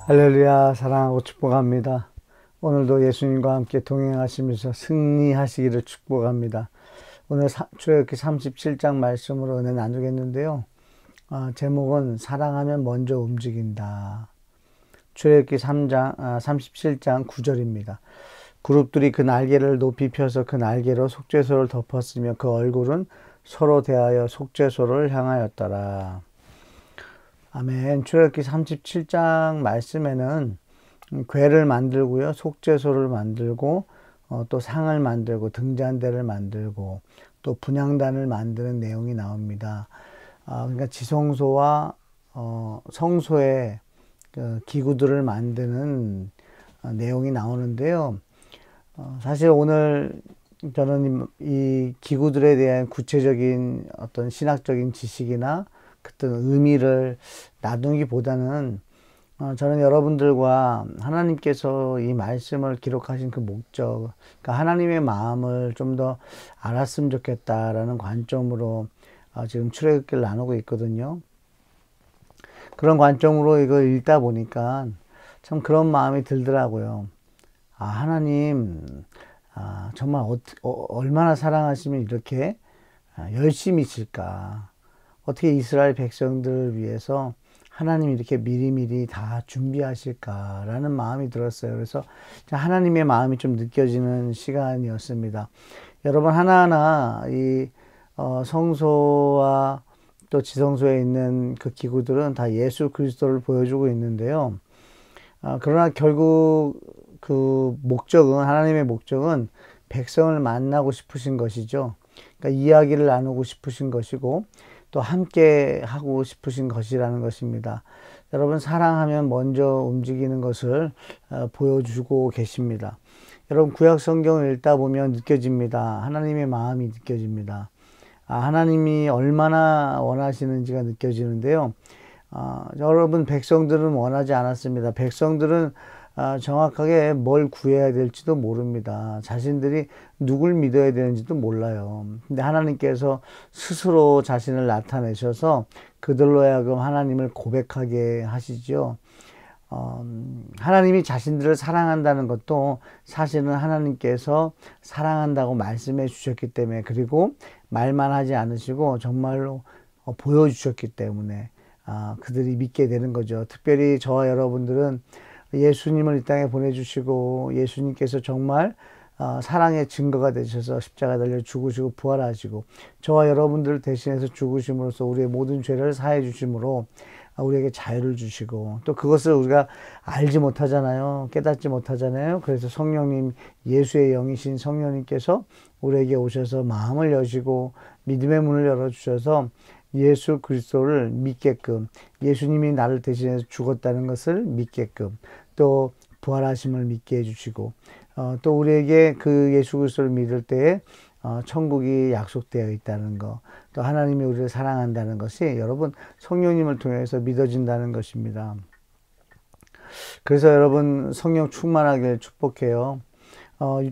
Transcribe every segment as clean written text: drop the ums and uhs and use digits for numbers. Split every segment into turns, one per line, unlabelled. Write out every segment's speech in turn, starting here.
할렐루야. 사랑하고 축복합니다. 오늘도 예수님과 함께 동행하시면서 승리하시기를 축복합니다. 오늘 출애굽기 37장 말씀으로 은혜 나누겠는데요. 제목은 사랑하면 먼저 움직인다. 출애굽기 37장 9절입니다. 그룹들이 그 날개를 높이 펴서 그 날개로 속죄소를 덮었으며 그 얼굴은 서로 대하여 속죄소를 향하였더라. 아멘. 출애굽기 37장 말씀에는 궤를 만들고요, 속죄소를 만들고, 또 상을 만들고, 등잔대를 만들고, 또 분향단을 만드는 내용이 나옵니다. 그러니까 지성소와 성소의 그 기구들을 만드는 내용이 나오는데요. 사실 오늘 저는 이 기구들에 대한 구체적인 어떤 신학적인 지식이나 어떤 의미를 나누기보다는 저는 여러분들과 하나님께서 이 말씀을 기록하신 그 목적, 그러니까 하나님의 마음을 좀 더 알았으면 좋겠다라는 관점으로 지금 출애굽기를 나누고 있거든요. 그런 관점으로 이걸 읽다 보니까 참 그런 마음이 들더라고요. 하나님, 정말 얼마나 사랑하시면 이렇게 열심이실까. 어떻게 이스라엘 백성들을 위해서 하나님이 이렇게 미리미리 다 준비하실까라는 마음이 들었어요. 그래서 하나님의 마음이 좀 느껴지는 시간이었습니다. 여러분, 하나하나 이 성소와 또 지성소에 있는 그 기구들은 다 예수 그리스도를 보여주고 있는데요. 그러나 결국 그 목적은, 하나님의 목적은 백성을 만나고 싶으신 것이죠. 그러니까 이야기를 나누고 싶으신 것이고, 또 함께 하고 싶으신 것이라는 것입니다. 여러분, 사랑하면 먼저 움직이는 것을 보여주고 계십니다. 여러분, 구약 성경을 읽다 보면 느껴집니다. 하나님의 마음이 느껴집니다. 하나님이 얼마나 원하시는지가 느껴지는데요. 여러분, 백성들은 원하지 않았습니다. 백성들은 정확하게 뭘 구해야 될지도 모릅니다. 자신들이 누굴 믿어야 되는지도 몰라요. 근데 하나님께서 스스로 자신을 나타내셔서 그들로 하여금 하나님을 고백하게 하시죠. 하나님이 자신들을 사랑한다는 것도 사실은 하나님께서 사랑한다고 말씀해 주셨기 때문에, 그리고 말만 하지 않으시고 정말로 보여주셨기 때문에 그들이 믿게 되는 거죠. 특별히 저와 여러분들은 예수님을 이 땅에 보내주시고 예수님께서 정말 사랑의 증거가 되셔서 십자가 달려 죽으시고 부활하시고 저와 여러분들을 대신해서 죽으심으로써 우리의 모든 죄를 사해 주심으로 우리에게 자유를 주시고, 또 그것을 우리가 알지 못하잖아요. 깨닫지 못하잖아요. 그래서 성령님, 예수의 영이신 성령님께서 우리에게 오셔서 마음을 여시고 믿음의 문을 열어주셔서 예수 그리스도를 믿게끔, 예수님이 나를 대신해서 죽었다는 것을 믿게끔, 또 부활하심을 믿게 해주시고, 또 우리에게 그 예수 그리스도를 믿을 때에 천국이 약속되어 있다는 것, 또 하나님이 우리를 사랑한다는 것이 여러분 성령님을 통해서 믿어진다는 것입니다. 그래서 여러분 성령 충만하길 축복해요.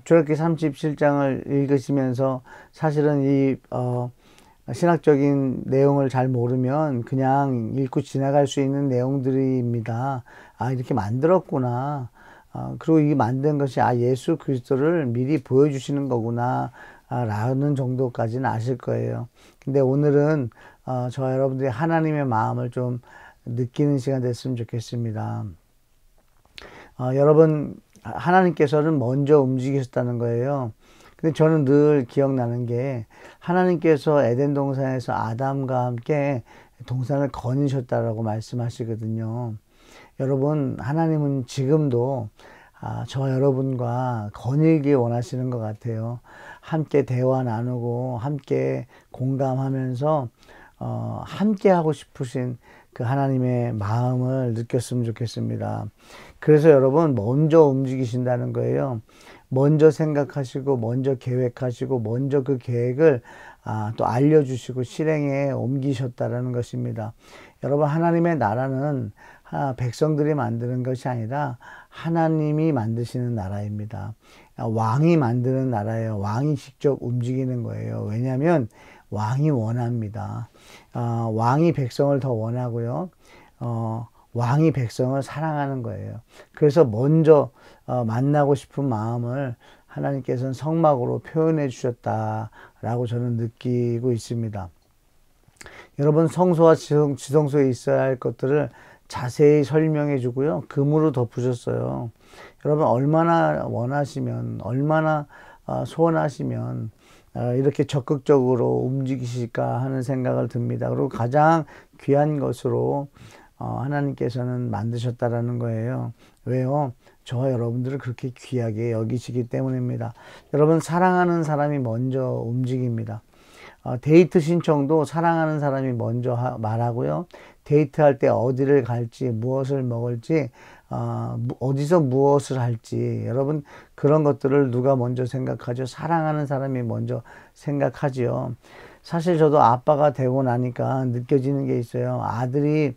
출애굽기 37장을 읽으시면서 사실은 이 신학적인 내용을 잘 모르면 그냥 읽고 지나갈 수 있는 내용들입니다. 이렇게 만들었구나. 그리고 이 만든 것이 예수 그리스도를 미리 보여주시는 거구나 라는 정도까지는 아실 거예요. 근데 오늘은 저와 여러분들이 하나님의 마음을 좀 느끼는 시간 됐으면 좋겠습니다. 여러분, 하나님께서는 먼저 움직이셨다는 거예요. 근데 저는 늘 기억나는 게, 하나님께서 에덴 동산에서 아담과 함께 동산을 거니셨다라고 말씀하시거든요. 여러분, 하나님은 지금도 저와 여러분과 거닐기 원하시는 것 같아요. 함께 대화 나누고 함께 공감하면서 함께 하고 싶으신 그 하나님의 마음을 느꼈으면 좋겠습니다. 그래서 여러분, 먼저 움직이신다는 거예요. 먼저 생각하시고 먼저 계획하시고 먼저 그 계획을 또 알려주시고 실행에 옮기셨다라는 것입니다. 여러분, 하나님의 나라는 백성들이 만드는 것이 아니라 하나님이 만드시는 나라입니다. 왕이 만드는 나라예요. 왕이 직접 움직이는 거예요. 왜냐하면 왕이 원합니다. 왕이 백성을 더 원하고요. 왕이 백성을 사랑하는 거예요. 그래서 먼저 만나고 싶은 마음을 하나님께서는 성막으로 표현해 주셨다라고 저는 느끼고 있습니다. 여러분, 성소와 지성소에 있어야 할 것들을 자세히 설명해 주고요. 금으로 덮으셨어요. 여러분, 얼마나 원하시면, 얼마나 소원하시면 이렇게 적극적으로 움직이실까 하는 생각을 듭니다. 그리고 가장 귀한 것으로 하나님께서는 만드셨다라는 거예요. 왜요? 저와 여러분들을 그렇게 귀하게 여기시기 때문입니다. 여러분, 사랑하는 사람이 먼저 움직입니다. 데이트 신청도 사랑하는 사람이 먼저 말하고요. 데이트할 때 어디를 갈지, 무엇을 먹을지, 어디서 무엇을 할지, 여러분, 그런 것들을 누가 먼저 생각하죠? 사랑하는 사람이 먼저 생각하지요. 사실 저도 아빠가 되고 나니까 느껴지는 게 있어요. 아들이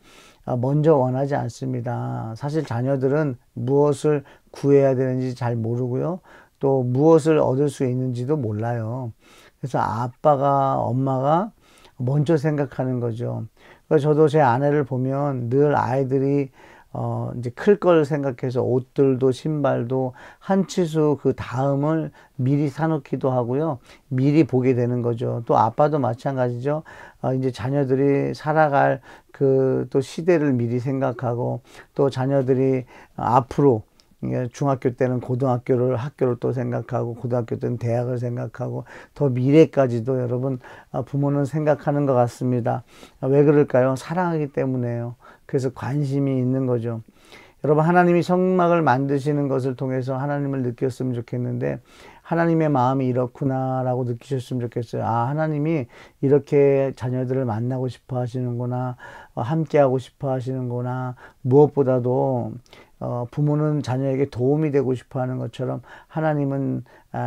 먼저 원하지 않습니다. 사실 자녀들은 무엇을 구해야 되는지 잘 모르고요. 또 무엇을 얻을 수 있는지도 몰라요. 그래서 아빠가, 엄마가 먼저 생각하는 거죠. 그래서 저도 제 아내를 보면 늘 아이들이 이제 클 걸 생각해서 옷들도 신발도 한 치수 그 다음을 미리 사놓기도 하고요. 미리 보게 되는 거죠. 또 아빠도 마찬가지죠. 이제 자녀들이 살아갈 그 또 시대를 미리 생각하고 또 자녀들이 앞으로 중학교 때는 학교를 또 생각하고 고등학교 때는 대학을 생각하고 더 미래까지도 여러분 부모는 생각하는 것 같습니다. 왜 그럴까요? 사랑하기 때문에요. 그래서 관심이 있는 거죠. 여러분, 하나님이 성막을 만드시는 것을 통해서 하나님을 느꼈으면 좋겠는데 하나님의 마음이 이렇구나라고 느끼셨으면 좋겠어요. 하나님이 이렇게 자녀들을 만나고 싶어 하시는구나, 함께 하고 싶어 하시는구나. 무엇보다도 부모는 자녀에게 도움이 되고 싶어 하는 것처럼 하나님은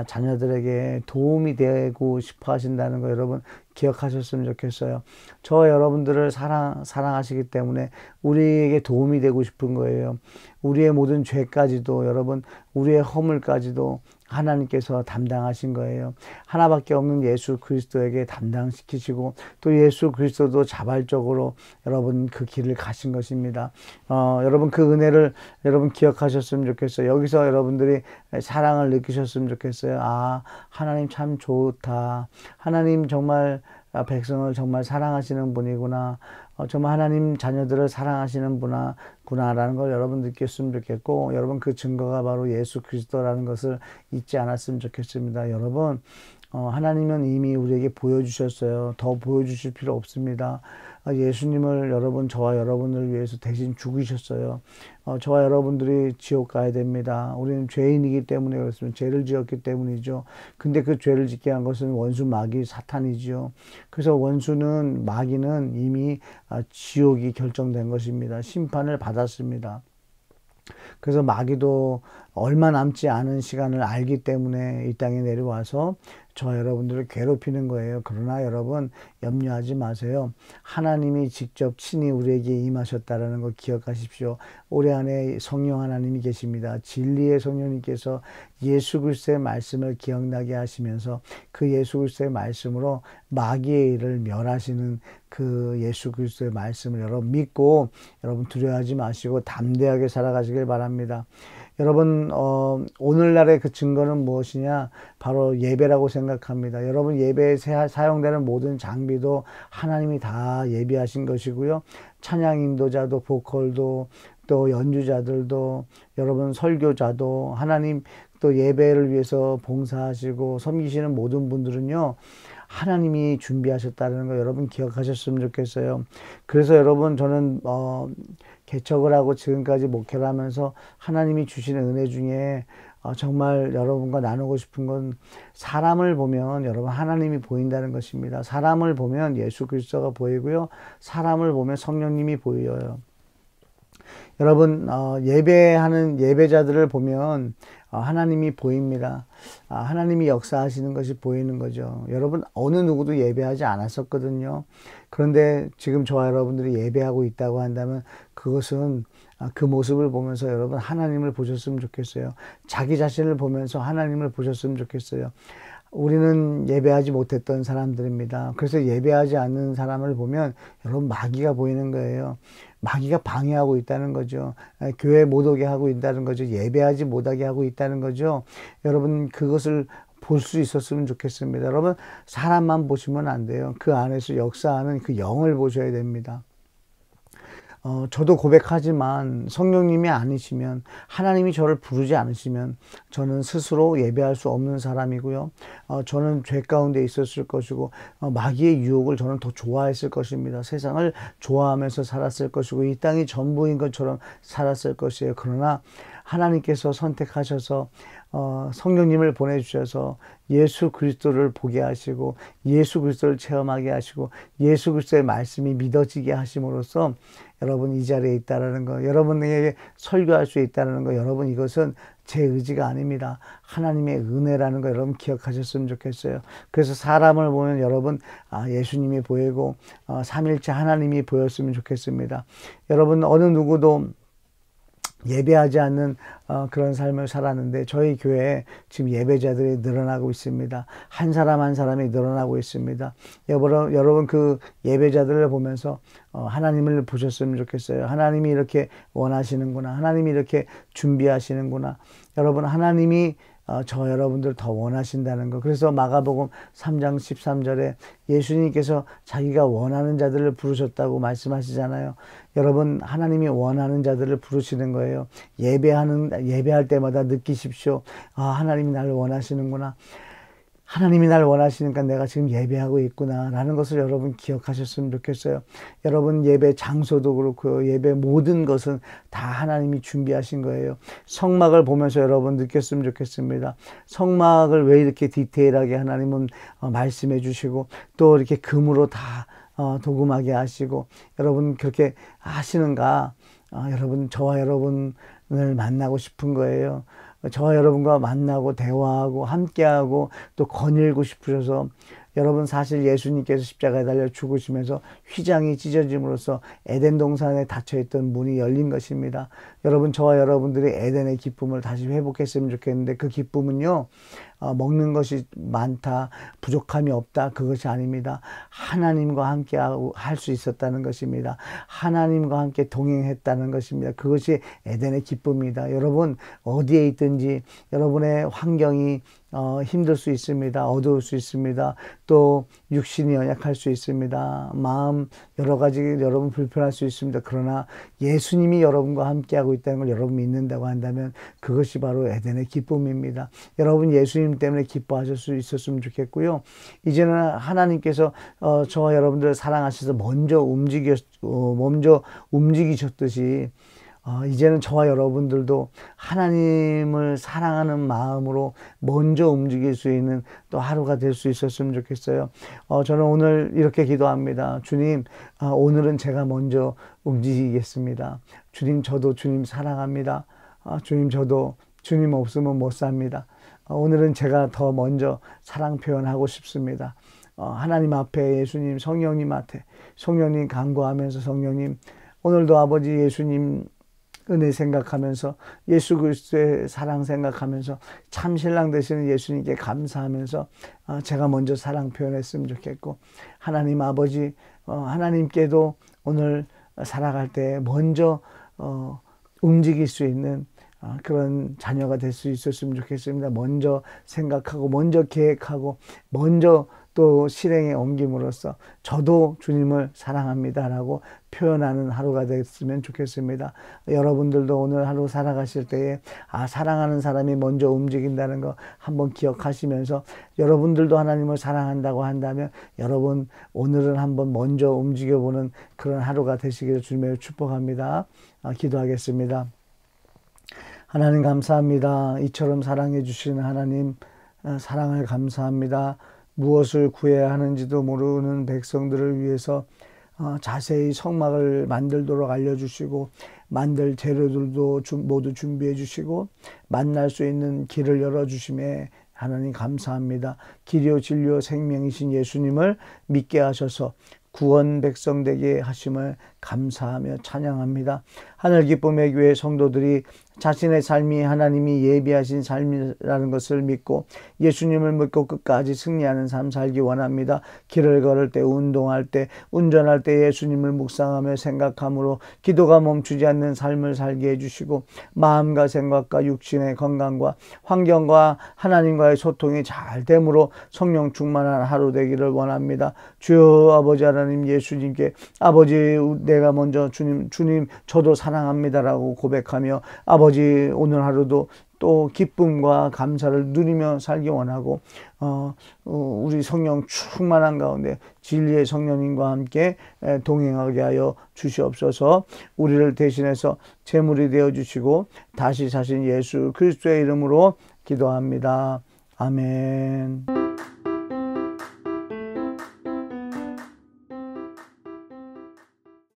자녀들에게 도움이 되고 싶어 하신다는 거 여러분 기억하셨으면 좋겠어요. 저와 여러분들을 사랑하시기 때문에 우리에게 도움이 되고 싶은 거예요. 우리의 모든 죄까지도 여러분, 우리의 허물까지도 하나님께서 담당하신 거예요. 하나밖에 없는 예수 그리스도에게 담당시키시고 또 예수 그리스도도 자발적으로 여러분 그 길을 가신 것입니다. 여러분 그 은혜를 여러분 기억하셨으면 좋겠어요. 여기서 여러분들이 사랑을 느끼셨으면 좋겠어요. 하나님 참 좋다. 하나님 정말 백성을 정말 사랑하시는 분이구나. 정말 하나님 자녀들을 사랑하시는 구나라는 걸 여러분 느꼈으면 좋겠고, 여러분 그 증거가 바로 예수 그리스도라는 것을 잊지 않았으면 좋겠습니다. 여러분, 하나님은 이미 우리에게 보여주셨어요. 더 보여주실 필요 없습니다. 예수님을 여러분, 저와 여러분을 위해서 대신 죽으셨어요. 저와 여러분들이 지옥 가야 됩니다. 우리는 죄인이기 때문에 그렇습니다. 죄를 지었기 때문이죠. 근데 그 죄를 짓게 한 것은 원수 마귀 사탄이지요. 그래서 원수는 마귀는 이미 지옥이 결정된 것입니다. 심판을 받았습니다. 그래서 마귀도 얼마 남지 않은 시간을 알기 때문에 이 땅에 내려와서 저 여러분들을 괴롭히는 거예요. 그러나 여러분 염려하지 마세요. 하나님이 직접 친히 우리에게 임하셨다는 거 기억하십시오. 우리 안에 성령 하나님이 계십니다. 진리의 성령님께서 예수 그리스도의 말씀을 기억나게 하시면서 그 예수 그리스도의 말씀으로 마귀의 일을 멸하시는 그 예수 그리스도의 말씀을 여러분 믿고 여러분 두려워하지 마시고 담대하게 살아가시길 바랍니다. 여러분 오늘날의 그 증거는 무엇이냐? 바로 예배라고 생각합니다. 여러분 예배에 사용되는 모든 장비도 하나님이 다 예비하신 것이고요. 찬양 인도자도 보컬도 또 연주자들도 여러분 설교자도 하나님 또 예배를 위해서 봉사하시고 섬기시는 모든 분들은요. 하나님이 준비하셨다는 거 여러분 기억하셨으면 좋겠어요. 그래서 여러분 저는 개척을 하고 지금까지 목회를 하면서 하나님이 주시는 은혜 중에 정말 여러분과 나누고 싶은 건 사람을 보면 여러분 하나님이 보인다는 것입니다. 사람을 보면 예수 그리스도가 보이고요. 사람을 보면 성령님이 보여요. 여러분 예배하는 예배자들을 보면 하나님이 보입니다. 하나님이 역사하시는 것이 보이는 거죠. 여러분 어느 누구도 예배하지 않았었거든요. 그런데 지금 저와 여러분들이 예배하고 있다고 한다면 그것은 그 모습을 보면서 여러분 하나님을 보셨으면 좋겠어요. 자기 자신을 보면서 하나님을 보셨으면 좋겠어요. 우리는 예배하지 못했던 사람들입니다. 그래서 예배하지 않는 사람을 보면 여러분 마귀가 보이는 거예요. 마귀가 방해하고 있다는 거죠. 교회 못 오게 하고 있다는 거죠. 예배하지 못하게 하고 있다는 거죠. 여러분 그것을 볼 수 있었으면 좋겠습니다. 여러분 사람만 보시면 안 돼요. 그 안에서 역사하는 그 영을 보셔야 됩니다. 저도 고백하지만 성령님이 아니시면, 하나님이 저를 부르지 않으시면 저는 스스로 예배할 수 없는 사람이고요. 저는 죄 가운데 있었을 것이고 마귀의 유혹을 저는 더 좋아했을 것입니다. 세상을 좋아하면서 살았을 것이고 이 땅이 전부인 것처럼 살았을 것이에요. 그러나 하나님께서 선택하셔서 성령님을 보내주셔서 예수 그리스도를 보게 하시고 예수 그리스도를 체험하게 하시고 예수 그리스도의 말씀이 믿어지게 하심으로써 여러분 이 자리에 있다는 거, 여러분에게 설교할 수 있다는 거, 여러분 이것은 제 의지가 아닙니다. 하나님의 은혜라는 거 여러분 기억하셨으면 좋겠어요. 그래서 사람을 보면 여러분 예수님이 보이고 삼일째 하나님이 보였으면 좋겠습니다. 여러분 어느 누구도 예배하지 않는 그런 삶을 살았는데 저희 교회에 지금 예배자들이 늘어나고 있습니다. 한 사람 한 사람이 늘어나고 있습니다. 여러분 그 예배자들을 보면서 하나님을 보셨으면 좋겠어요. 하나님이 이렇게 원하시는구나. 하나님이 이렇게 준비하시는구나. 여러분 하나님이 저 여러분들 더 원하신다는 거. 그래서 마가복음 3장 13절에 예수님께서 자기가 원하는 자들을 부르셨다고 말씀하시잖아요. 여러분 하나님이 원하는 자들을 부르시는 거예요. 예배할 때마다 느끼십시오. 하나님이 나를 원하시는구나. 하나님이 날 원하시니까 내가 지금 예배하고 있구나 라는 것을 여러분 기억하셨으면 좋겠어요. 여러분 예배 장소도 그렇고요. 예배 모든 것은 다 하나님이 준비하신 거예요. 성막을 보면서 여러분 느꼈으면 좋겠습니다. 성막을 왜 이렇게 디테일하게 하나님은 말씀해 주시고 또 이렇게 금으로 다 도금하게 하시고 여러분 그렇게 하시는가. 여러분 저와 여러분을 만나고 싶은 거예요. 저와 여러분과 만나고 대화하고 함께하고 또 거닐고 싶으셔서 여러분 사실 예수님께서 십자가에 달려 죽으시면서 휘장이 찢어짐으로써 에덴 동산에 닫혀있던 문이 열린 것입니다. 여러분 저와 여러분들이 에덴의 기쁨을 다시 회복했으면 좋겠는데 그 기쁨은요 먹는 것이 많다, 부족함이 없다, 그것이 아닙니다. 하나님과 함께 할 수 있었다는 것입니다. 하나님과 함께 동행했다는 것입니다. 그것이 에덴의 기쁨입니다. 여러분 어디에 있든지 여러분의 환경이 힘들 수 있습니다. 어두울 수 있습니다. 또 육신이 연약할 수 있습니다. 마음 여러 가지 여러분 불편할 수 있습니다. 그러나 예수님이 여러분과 함께하고 있다는 걸 여러분 믿는다고 한다면 그것이 바로 에덴의 기쁨입니다. 여러분 예수님 때문에 기뻐하실 수 있었으면 좋겠고요. 이제는 하나님께서 저와 여러분들을 사랑하셔서 먼저 움직이셨듯이 이제는 저와 여러분들도 하나님을 사랑하는 마음으로 먼저 움직일 수 있는 또 하루가 될 수 있었으면 좋겠어요. 저는 오늘 이렇게 기도합니다. 주님, 오늘은 제가 먼저 움직이겠습니다. 주님, 저도 주님 사랑합니다. 주님, 저도 주님 없으면 못 삽니다. 오늘은 제가 더 먼저 사랑 표현하고 싶습니다. 하나님 앞에 예수님, 성령님 앞에 성령님 간구하면서 성령님, 오늘도 아버지 예수님 은혜 생각하면서 예수 그리스도의 사랑 생각하면서 참 신랑 되시는 예수님께 감사하면서 제가 먼저 사랑 표현했으면 좋겠고 하나님 아버지 하나님께도 오늘 살아갈 때 먼저 움직일 수 있는 그런 자녀가 될 수 있었으면 좋겠습니다. 먼저 생각하고 먼저 계획하고 먼저 또 실행에 옮김으로써 저도 주님을 사랑합니다라고 표현하는 하루가 됐으면 좋겠습니다. 여러분들도 오늘 하루 살아가실 때에 사랑하는 사람이 먼저 움직인다는 거 한번 기억하시면서 여러분들도 하나님을 사랑한다고 한다면 여러분 오늘은 한번 먼저 움직여보는 그런 하루가 되시기를 주님의 축복합니다. 기도하겠습니다. 하나님 감사합니다. 이처럼 사랑해 주시는 하나님 사랑을 감사합니다. 무엇을 구해야 하는지도 모르는 백성들을 위해서 자세히 성막을 만들도록 알려주시고 만들 재료들도 모두 준비해 주시고 만날 수 있는 길을 열어주심에 하나님 감사합니다. 길이요 진리요 생명이신 예수님을 믿게 하셔서 구원 백성 되게 하심을 감사하며 찬양합니다. 하늘 기쁨의 교회 성도들이 자신의 삶이 하나님이 예비하신 삶이라는 것을 믿고 예수님을 믿고 끝까지 승리하는 삶 살기 원합니다. 길을 걸을 때, 운동할 때, 운전할 때 예수님을 묵상하며 생각함으로 기도가 멈추지 않는 삶을 살게 해주시고 마음과 생각과 육신의 건강과 환경과 하나님과의 소통이 잘 됨으로 성령 충만한 하루 되기를 원합니다. 주여 아버지 하나님, 예수님께 아버지 내가 먼저 주님 저도 사랑합니다라고 고백하며 아버지 오늘 하루도 또 기쁨과 감사를 누리며 살기 원하고 우리 성령 충만한 가운데 진리의 성령님과 함께 동행하게 하여 주시옵소서. 우리를 대신해서 제물이 되어 주시고 다시 사신 예수 그리스도의 이름으로 기도합니다. 아멘.